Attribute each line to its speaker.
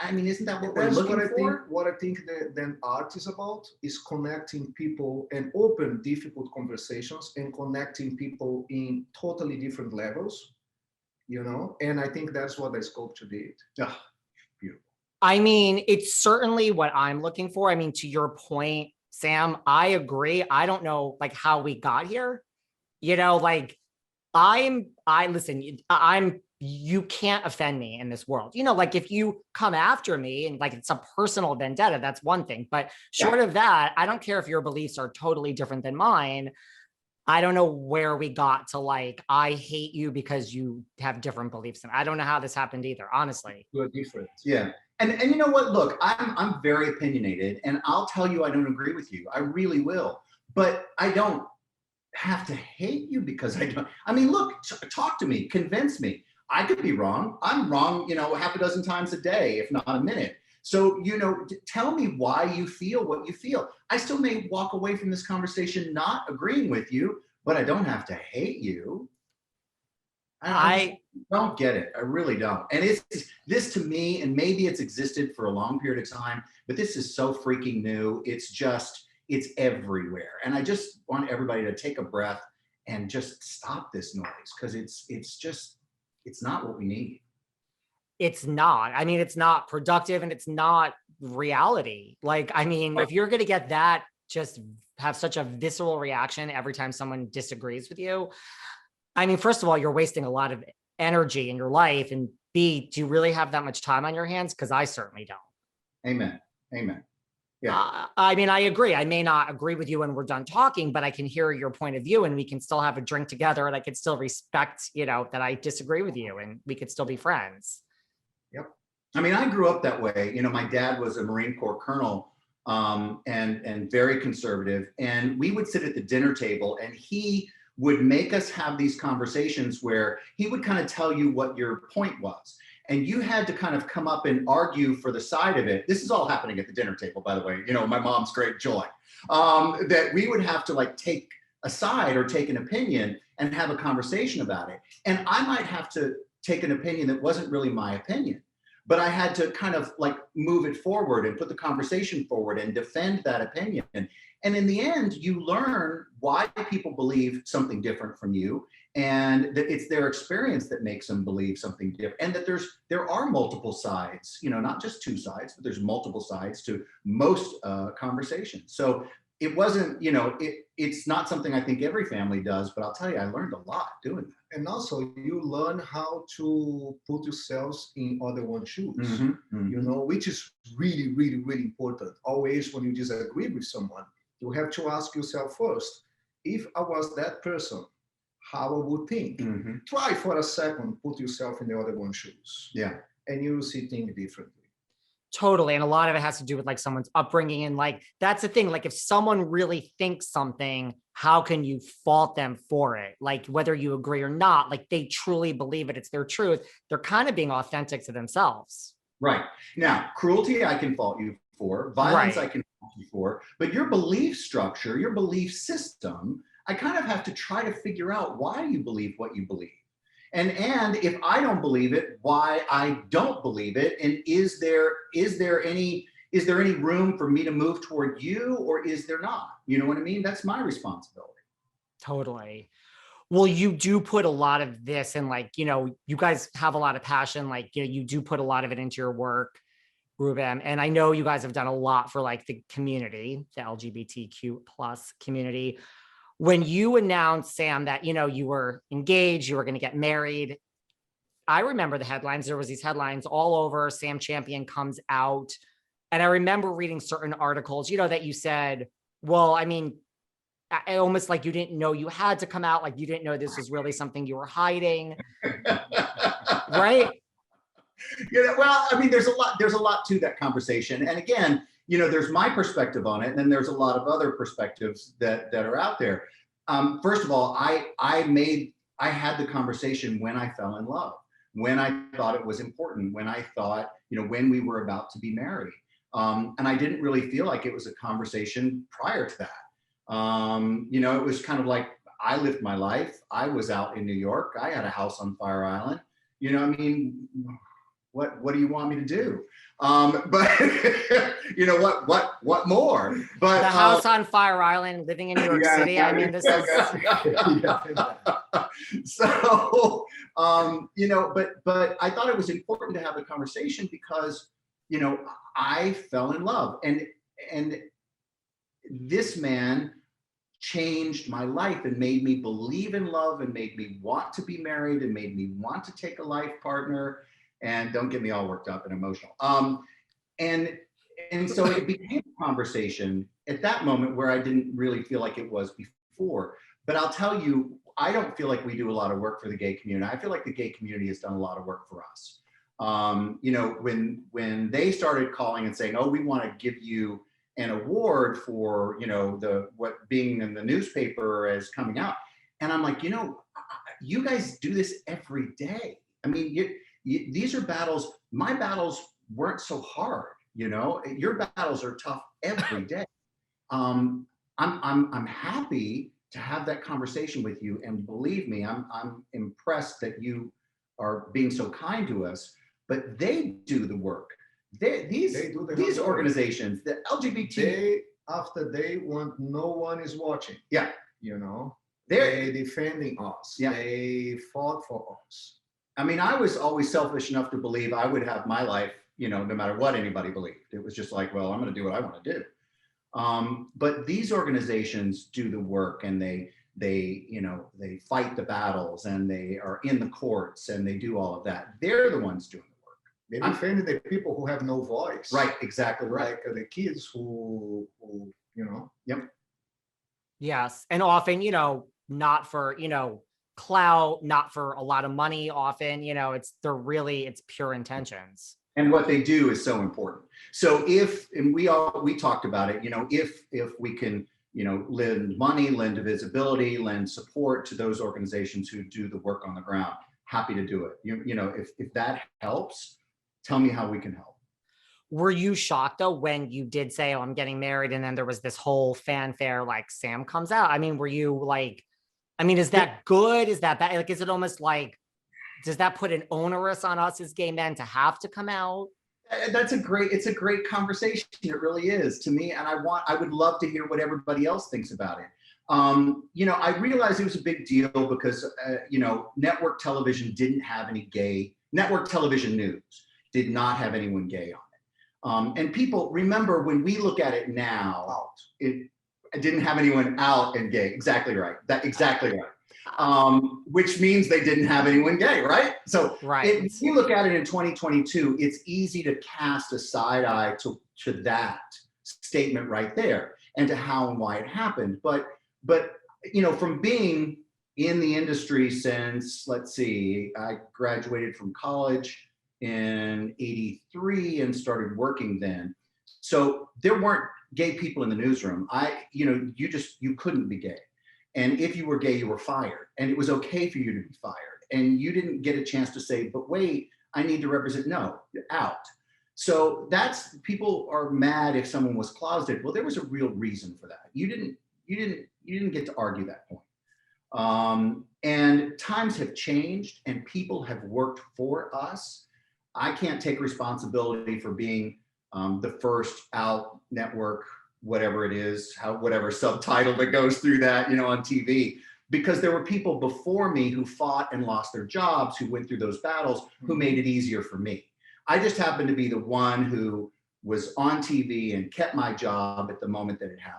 Speaker 1: I mean, isn't that what we're
Speaker 2: That's
Speaker 1: looking
Speaker 2: what I
Speaker 1: for?
Speaker 2: think. What I think that then art is about is connecting people and open difficult conversations and connecting people in totally different levels, you know. And I think that's what the sculpture did.
Speaker 1: Yeah, beautiful.
Speaker 3: I mean, it's certainly what I'm looking for. I mean, to your point, Sam, I agree. I don't know like how we got here. You know, like listen, you can't offend me in this world. You know, like if you come after me and like it's a personal vendetta, that's one thing. But short of that, I don't care if your beliefs are totally different than mine. I don't know where we got to like, I hate you because you have different beliefs. And I don't know how this happened either, honestly.
Speaker 2: We're different.
Speaker 1: Yeah. And you know what? Look, I'm very opinionated, and I'll tell you I don't agree with you. I really will. But I don't have to hate you because I don't. I mean, look, talk to me, convince me. I could be wrong. I'm wrong, you know, half a dozen times a day, if not a minute. So, you know, tell me why you feel what you feel. I still may walk away from this conversation not agreeing with you, but I don't have to hate you. I don't get it. I really don't. And it's this to me, and maybe it's existed for a long period of time, but this is so freaking new. It's just, it's everywhere. And I just want everybody to take a breath and just stop this noise, because it's not what we need.
Speaker 3: It's not. I mean, it's not productive and it's not reality. Like, I mean, if you're going to get that, just have such a visceral reaction every time someone disagrees with you. I mean, first of all, you're wasting a lot of energy in your life. And B, do you really have that much time on your hands? Because I certainly don't.
Speaker 1: Amen. Amen. Yeah.
Speaker 3: I mean, I agree. I may not agree with you when we're done talking, but I can hear your point of view and we can still have a drink together and I could still respect, you know, that I disagree with you and we could still be friends.
Speaker 1: Yep. I mean, I grew up that way. You know, my dad was a Marine Corps colonel and very conservative. And we would sit at the dinner table and he would make us have these conversations where he would kind of tell you what your point was. And you had to kind of come up and argue for the side of it. This is all happening at the dinner table, by the way, you know, my mom's great joy, that we would have to like take a side or take an opinion and have a conversation about it. And I might have to take an opinion that wasn't really my opinion, but I had to kind of like move it forward and put the conversation forward and defend that opinion. And in the end, you learn why people believe something different from you, and that it's their experience that makes them believe something different, and that there are multiple sides, you know, not just two sides, but there's multiple sides to most conversations. So it wasn't, you know, it's not something I think every family does, but I'll tell you, I learned a lot doing that.
Speaker 2: And also you learn how to put yourselves in other one's shoes, you know, which is really, really, really important. Always when you disagree with someone, you have to ask yourself first, if I was that person, how I would think. Try for a second, put yourself in the other one's shoes.
Speaker 1: Yeah.
Speaker 2: And you will see things differently.
Speaker 3: Totally. And a lot of it has to do with like someone's upbringing. And like, that's the thing. Like if someone really thinks something, how can you fault them for it? Like whether you agree or not, like they truly believe it, it's their truth. They're kind of being authentic to themselves.
Speaker 1: Right. Now, cruelty, I can fault you for. Violence, I can fault you for. But your belief structure, your belief system, I kind of have to try to figure out why you believe what you believe. And if I don't believe it, why I don't believe it, and is there any room for me to move toward you, or is there not? You know what I mean? That's my responsibility.
Speaker 3: Totally. Well, you do put a lot of this and like, you know, you guys have a lot of passion, like, you know, you do put a lot of it into your work, Rubem. And I know you guys have done a lot for like the community, the LGBTQ plus community. When you announced, Sam, that, you know, you were engaged, you were going to get married, I remember the headlines. There was these headlines all over. Sam Champion comes out. And I remember reading certain articles, you know, that you said, well, I mean, almost like you didn't know you had to come out. Like you didn't know this was really something you were hiding. Right?
Speaker 1: Yeah, well, I mean, there's a lot to that conversation. And again, you know, there's my perspective on it, and then there's a lot of other perspectives that are out there. First of all, I had the conversation when I fell in love, when I thought it was important, when I thought, you know, when we were about to be married. And I didn't really feel like it was a conversation prior to that. You know, it was kind of like I lived my life. I was out in New York. I had a house on Fire Island. You know, I mean, what do you want me to do? But you know what more? But
Speaker 3: the house on Fire Island, living in New York City. I mean, this is
Speaker 1: so you know, but I thought it was important to have a conversation because, you know, I fell in love, and this man changed my life and made me believe in love and made me want to be married and made me want to take a life partner. And don't get me all worked up and emotional. And so it became a conversation at that moment where I didn't really feel like it was before. But I'll tell you, I don't feel like we do a lot of work for the gay community. I feel like the gay community has done a lot of work for us. You know, when they started calling and saying, oh, we want to give you an award for, you know, what being in the newspaper as coming out. And I'm like, you know, you guys do this every day. I mean, these are battles. My battles weren't so hard, you know. Your battles are tough every day. I'm happy to have that conversation with you, and believe me, I'm impressed that you are being so kind to us. But they do the work. These organizations, the LGBT,
Speaker 2: after they want, no one is watching.
Speaker 1: Yeah,
Speaker 2: you know,
Speaker 1: they're
Speaker 2: defending us.
Speaker 1: Yeah,
Speaker 2: they fought for us.
Speaker 1: I mean, I was always selfish enough to believe I would have my life, you know, no matter what anybody believed. It was just like, well, I'm going to do what I want to do. But these organizations do the work, and they you know, they fight the battles, and they are in the courts, and they do all of that. They're the ones doing the work.
Speaker 2: They defend the people who have no voice.
Speaker 1: Right, exactly right.
Speaker 2: Like the kids who you know.
Speaker 1: Yep.
Speaker 3: Yes, and often, you know, not for, you know, clout, not for a lot of money. Often, you know, it's pure intentions.
Speaker 1: And what they do is so important. So and we talked about it, you know, if we can, you know, lend money, lend visibility, lend support to those organizations who do the work on the ground, happy to do it. You know, if that helps, tell me how we can help.
Speaker 3: Were you shocked though when you did say, oh, I'm getting married, and then there was this whole fanfare like Sam comes out? I mean, were you like, I mean, is that good? Is that bad? Like, is it almost like, does that put an onerous on us as gay men to have to come out?
Speaker 1: It's a great conversation. It really is to me. And I would love to hear what everybody else thinks about it. You know, I realized it was a big deal because, you know, network television didn't have any network television news did not have anyone gay on it. And people remember, when we look at it now, it didn't have anyone out and gay. Exactly right. Exactly right. Which means they didn't have anyone gay, right? So if you look at it in 2022, it's easy to cast a side eye to that statement right there, and to how and why it happened. But you know, from being in the industry since, let's see, I graduated from college in '83 and started working then. So there weren't gay people in the newsroom. You know, you couldn't be gay. And if you were gay, you were fired. And it was okay for you to be fired. And you didn't get a chance to say, but wait, I need to represent. No, you're out. So people are mad if someone was closeted. Well, there was a real reason for that. You didn't get to argue that point. And times have changed, and people have worked for us. I can't take responsibility for being the first out network, whatever it is, whatever subtitle that goes through that, you know, on TV, because there were people before me who fought and lost their jobs, who went through those battles, who made it easier for me. I just happened to be the one who was on TV and kept my job at the moment that it happened.